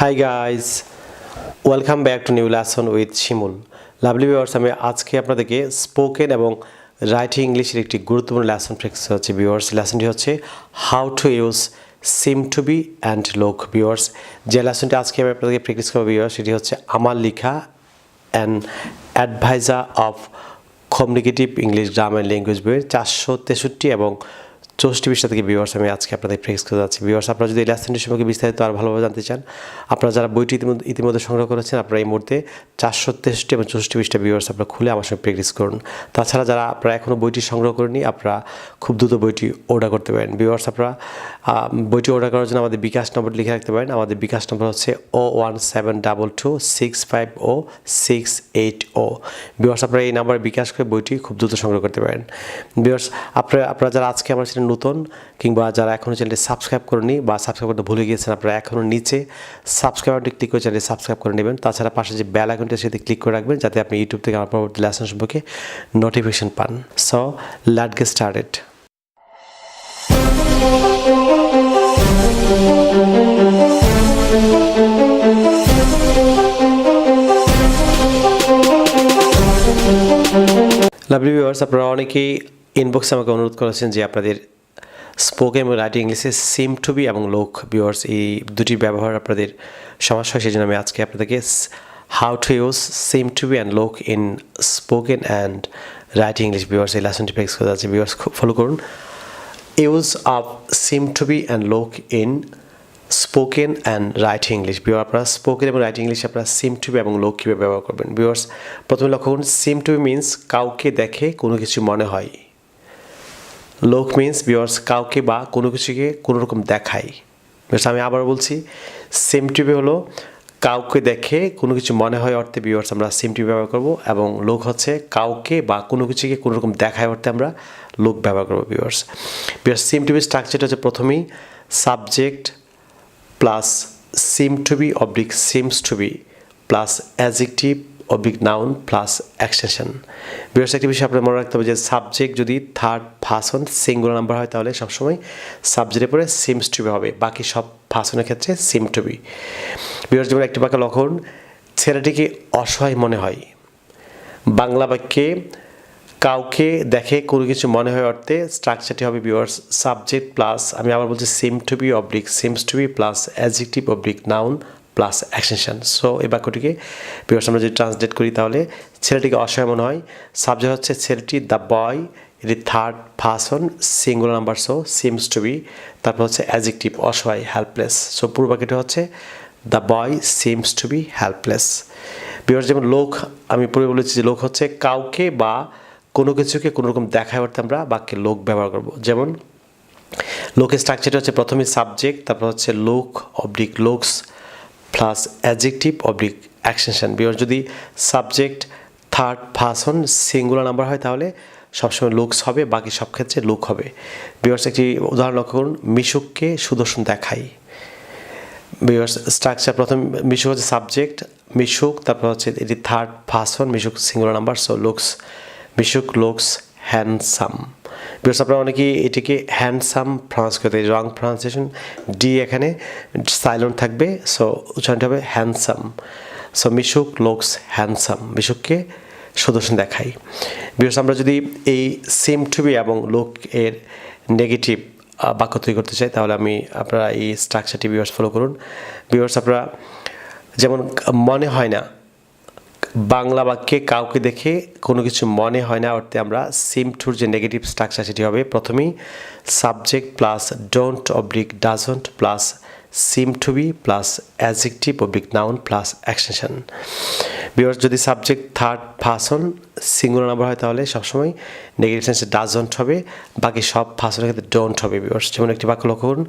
Hi guys, welcome back to new lesson with Shimul. Lovely viewers, আমি আজকে আপনাদেরকে spoken এবং রাইটিং ইংলিশের একটি গুরুত্বপূর্ণ লেসন প্র্যাকটিস হচ্ছে ভিউয়ার্স। লেসনটি হচ্ছে how to use seem to be and look. Viewers, যে লেসনটি আজকে আমি আপনাদেরকে প্র্যাকটিস করবো ভিউয়ার্স, সেটি হচ্ছে আমার লেখা an advisor of communicative English grammar language বইয়ের 463 এবং 64 পৃষ্ঠা থেকে ভিউয়ার্স আমি আজকে আপনাদের প্র্যাকটিস করে যাচ্ছি। ভিউয়ার্স, আপনারা যদি এই লেসনটি সম্পর্কে বিস্তারিত আর ভালোভাবে জানতে চান, আপনারা যারা বইটি ইতিমধ্যে সংগ্রহ করেছেন, আপনারা এই মুহূর্তে 463 এবং 64 পৃষ্ঠা ভিউয়ার্স আপনারা খুলে আমার সঙ্গে প্র্যাকটিস করুন। তাছাড়া যারা আপনারা এখনও বইটি সংগ্রহ করেনি, আপনারা খুব দ্রুত বইটি অর্ডার করতে পারেন। ভিউয়ার্স, আপনারা বইটি অর্ডার করার জন্য আমাদের বিকাশ নম্বর লিখে রাখতে পারেন। আমাদের বিকাশ নম্বর হচ্ছে 01722650680। ভিউয়ার্স, আপনারা এই নাম্বারে বিকাশ করে বইটি খুব দ্রুত সংগ্রহ করতে পারেন। ভিউয়ার্স, আপনারা যারা আজকে আমার চ্যানেল নতুন কিংবা যারা এখনও চ্যানেলটি সাবস্ক্রাইব করেনি বা সাবস্ক্রাইব করতে ভুলে গিয়েছেন, আপনারা এখনও নিচে সাবস্ক্রাইব বাটনটি ক্লিক করে চ্যানেলটি সাবস্ক্রাইব করে নেবেন। তাছাড়া পাশে যে বেল আইকনটি সেটি ক্লিক করে রাখবেন, যাতে আপনি ইউটিউব থেকে আমার পরবর্তী লেসন সম্পর্কে নোটিফিকেশন পান। So let's get started. Lovely viewers, আপনারা অনেকেই ইনবক্সে আমাকে অনুরোধ করেছেন যে আপনাদের স্পোকেন এবং রাইটিং ইংলিশে সিম টু বি এবং লোক ভিউয়ার্স এই দুটির ব্যবহার আপনাদের সমস্যা হয়। সেই জন্য আমি আজকে আপনাদেরকে how to use seem to be and look in spoken and writing English viewers এই লেসনটি প্র্যাকটিস করে যাচ্ছে। ভিউয়ার্স, খুব ফলো করুন। Use of seem to be and look in spoken and writing English. Viewer, আপনারা স্পোকেন এবং writing ইংলিশে আপনারা সিম টু বি এবং লোক কীভাবে ব্যবহার করবেন। ভিউয়ার্স, প্রথমে লক্ষ্য করুন, সিম টু বি মিনস কাউকে দেখে কোনো কিছু মনে হয়। লোক মিনস ভিউয়ার্স কাউকে বা কোনো কিছুকে কোনো রকম দেখায়। আমি আবার বলছি, সিম টু বি হলো কাউকে দেখে কোনো কিছু মনে হয় অর্থে ভিউয়ার্স আমরা সিম টু বি ব্যবহার করবো, এবং লোক হচ্ছে কাউকে বা কোনো কিছুকে কোনো রকম দেখায় অর্থে আমরা লোক ব্যবহার করবো। ভিউয়ার্স, সিম টু বি স্ট্রাকচারটা হচ্ছে প্রথমেই subject plus seem to be oblique seems to be plus adjective oblique noun plus extension. বিশেষ একটি বিষয় আপনার মনে রাখতে হবে যে সাবজেক্ট যদি থার্ড পারসন সিঙ্গুলার নাম্বার হয়, তাহলে সবসময় সাবজেক্টের পরে সিমস টু বি হবে, বাকি সব পারসনের ক্ষেত্রে সিম টু বি। বিশেষ যেমন একটি বাক্য লক্ষণ, ছেলেটিকে অসহায় মনে হয়। বাংলা বাক্যে কাউকে দেখে কোনো কিছু মনে হয় অর্থে স্ট্রাকচারটি হবে ভিউয়ার্স সাবজেক্ট প্লাস, আমি আবার বলছি, seem to be oblique seems to be plus adjective oblique noun plus extension. So এই বাক্যটিকে ভিউয়ার্স আমরা যদি ট্রান্সলেট করি, তাহলে ছেলেটিকে অসহায় মনে হয়। সাবজেক্ট হচ্ছে ছেলেটি, দ্য বয়, এটি third person singular number, so seems to be. তারপর হচ্ছে অ্যাডজেক্টিভ অসহায়, হেল্পলেস। সো পুরো বাক্যটি হচ্ছে the boy seems to be helpless. Viewers, যেমন লোক, আমি পুরো বলেছি যে লোক হচ্ছে কাউকে বা কোনো কিছুকে কোনো রকম দেখায় অর্থে আমরা বাক্যে লোক ব্যবহার করব। যেমন লোকের স্ট্রাকচারটা হচ্ছে প্রথমে সাবজেক্ট, তারপর হচ্ছে look oblique looks plus adjective oblique extension. Viewers, যদি subject third person singular number হয়, তাহলে সবসময় লোকস হবে, বাকি সব ক্ষেত্রে লোক হবে। ভিউয়ার্স, একটি উদাহরণ লক্ষ্য করুন, মিশুককে সুদর্শন দেখাই। ভিউয়ার্স, স্ট্রাকচার প্রথম মিশুক হচ্ছে সাবজেক্ট, মিশুক, তারপর হচ্ছে এটি third person, Mishuk singular number, so looks, Mishuk looks handsome. Because আপনারা অনেকেই এটিকে হ্যান্ডসাম প্রনাউন্স করতে, রং প্রনাউন্সিয়েশন, ডি এখানে সাইলেন্ট থাকবে, সো উচ্চারণটা হবে হ্যান্ডসাম। সো মিশুক লুকস হ্যান্ডসাম, মিশুককে সুদর্শন দেখাই। বিকজ আমরা যদি এই সিম টু বি এবং লোক এর নেগেটিভ বাক্য তৈরি করতে চাই, তাহলে আপনারা এই স্ট্রাকচারটি ভিউয়ার্স ফলো করুন। ভিউয়ার্স, আপনারা যেমন মনে হয় না, বাংলা বাক্যে কাউকে দেখে কোনো কিছু মনে হয় না অর্থে আমরা সিম টুর যে নেগেটিভ স্ট্রাকচার সেটি হবে প্রথমেই subject plus don't oblique doesn't plus seem to be plus adjective oblique noun plus extension. Viewers, যদি subject third person singular number হয়, তাহলে সবসময় নেগেটিভ সেন্সে ডাজন্ট হবে, বাকি সব পারসনের ক্ষেত্রে ডোন্ট হবে। ভিউয়ার্স, যেমন একটি বাক্য লক্ষ্য করুন,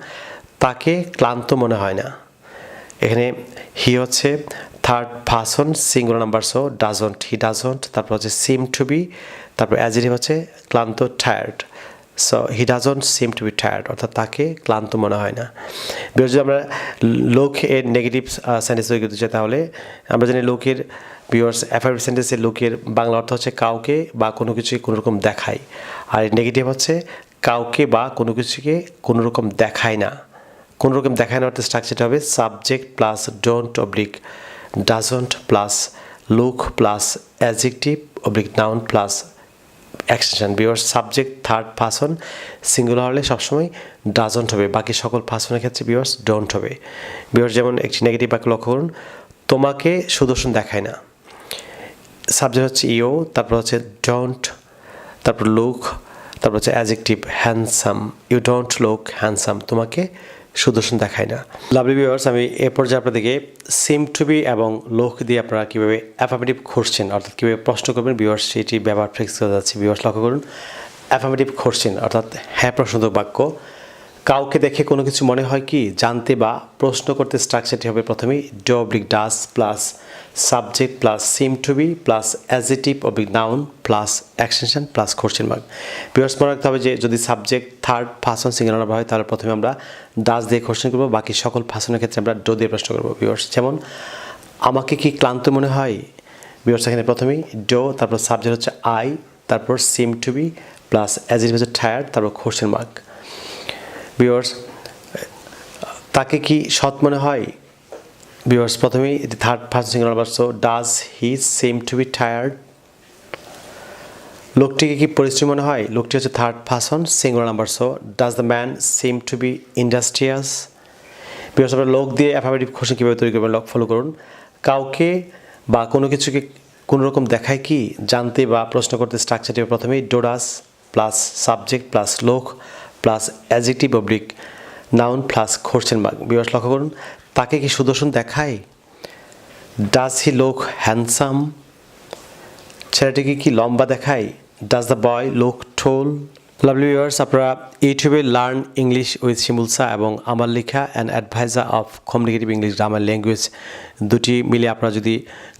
তাকে ক্লান্ত মনে হয় না। এখানে হি হচ্ছে third person singular number, so doesn't, he doesn't, তারপর হচ্ছে সিম টু বি, তারপর অ্যাডজেক্টিভ হচ্ছে ক্লান্ত, tired, so he doesn't seem to be tired, অর্থাৎ তাকে ক্লান্ত মনে হয় না। বিকজ যদি আমরা লোক এর নেগেটিভ সেন্টেন্স তৈরি করতে চাই, তাহলে আমরা জানি লোকের ভিউয়ার্স অ্যাফার্মেটিভ সেন্টেন্সের লোকের বাংলা অর্থ হচ্ছে কাউকে বা কোনো কিছুকে কোনো রকম দেখায়, আর নেগেটিভ হচ্ছে কাউকে বা কোনো কিছুকে কোনো রকম দেখায় না, কোনো রকম দেখায় নেওয়ার স্ট্রাকচারটা হবে subject plus don't oblique doesn't plus look plus adjective oblique noun plus extension. Viewers subject third person singular হলে সবসময় ডাজন্ট হবে, বাকি সকল পারসনের ক্ষেত্রে ভিউয়ার্স ডোন্ট হবে। ভিউয়ার্স যেমন একটি নেগেটিভ বাক্য লক্ষ্য করুন, তোমাকে সুদর্শন দেখায় না। সাবজেক্ট হচ্ছে ইউ, তারপর হচ্ছে ডোন্ট, তারপর লুক, তারপর হচ্ছে adjective handsome. You don't look handsome, তোমাকে সুদর্শন দেখায় না। লাভলি ভিউয়ার্স, আমি এ পর্যায়ে আপনাদেরকে সিম টু বি এবং লুক দিয়ে আপনারা কীভাবে অ্যাফার্মেটিভ কোশ্চেন অর্থাৎ কীভাবে প্রশ্ন করবেন ভিউয়ার্স সেটি ব্যবহার ফিক্স করে যাচ্ছে। ভিউয়ার্স লক্ষ্য করুন, অ্যাফার্মেটিভ কোশ্চেন অর্থাৎ হ্যাঁ প্রশ্নবোধক বাক্য। কাউকে দেখে কোনো কিছু মনে হয় কি, জানতে বা প্রশ্ন করতে স্ট্রাকচারটি হবে প্রথমেই do oblique does plus subject plus seem to be plus adjective oblique noun plus extension plus question mark. Viewers মনে রাখতে হবে যে যদি সাবজেক্ট থার্ড পারসন সিঙ্গুলার হয় তাহলে প্রথমে আমরা ডাস দিয়ে কোশ্চেন করবো, বাকি সকল পারসনের ক্ষেত্রে আমরা ডো দিয়ে প্রশ্ন করবো। ভিউয়ার্স যেমন আমাকে কি ক্লান্ত মনে হয়, ভিউয়ার্স এখানে প্রথমেই ডো, তারপর সাবজেক্ট হচ্ছে আই, তারপর seem to be plus adjective হচ্ছে টায়ার্ড, তারপর কোশ্চেন মার্ক। ভিউয়ার্স তাকে কি সৎ মনে হয়, ভিউয়ার্স প্রথমেই third person singular number, so does he seem to be tired. লোকটিকে কি পরিশ্রমী মনে হয়, লোকটি হচ্ছে third person singular number, so does the man seem to be industrious. Viewers আপনারা লোক দিয়ে অ্যাফার্মেটিভ কোশ্চেন কীভাবে তৈরি করবেন ফলো করুন। কাউকে বা কোনো কিছুকে কোনো রকম দেখায় কি, জানতে বা প্রশ্ন করতে স্ট্রাকচারটি প্রথমেই ডোডাস প্লাস সাবজেক্ট প্লাস লোক plus adjective oblique noun plus question mark. Viewers লক্ষ্য করুন, তাকে কি সুদর্শন দেখায়, ডাজ হি লুক হ্যান্ডসাম। ছেলেটিকে কি লম্বা দেখায়, does the boy look tall. Lovely viewers আপনারা ইউটিউবে লার্ন ইংলিশ উইথ শিমুলসা এবং আমার লেখা and advisor of communicative English grammar language দুটি মিলে আপনারা যদি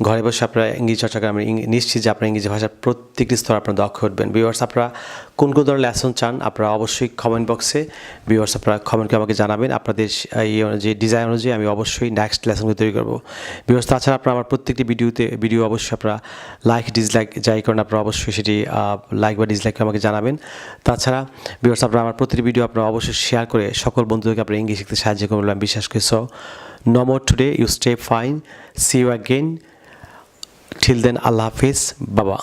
ঘরে বসে আপনারা ইংরেজি চর্চা করেন, আমি নিশ্চিত যে আপনার ইংরেজি ভাষার প্রত্যেকটি স্তর আপনারা দক্ষ উঠবেন। ভিউয়ার্স আপনারা কোন কোন ধরনের লেসন চান আপনারা অবশ্যই কমেন্ট বক্সে ভিউয়ার্স আপনারা কমেন্ট করে আমাকে জানাবেন। আপনাদের যে ডিজাইন অনুযায়ী আমি অবশ্যই নেক্সট লেসনগুলো তৈরি করবো। ভিউয়ার্স তাছাড়া আপনারা আমার প্রত্যেকটি ভিডিও অবশ্যই আপনারা লাইক ডিসলাইক যাই করেন আপনারা অবশ্যই সেটি লাইক বা ডিসলাইক করে আমাকে জানাবেন। তাছাড়া ভিউয়ার্স আপনারা আমার প্রতিটি ভিডিও আপনারা অবশ্যই শেয়ার করে সকল বন্ধুদেরকে আপনারা ইংলিশ শিখতে সাহায্য করবেন আমি বিশ্বাস করি। So no more today, you stay fine, see you again, till then Allah Hafiz, Baba.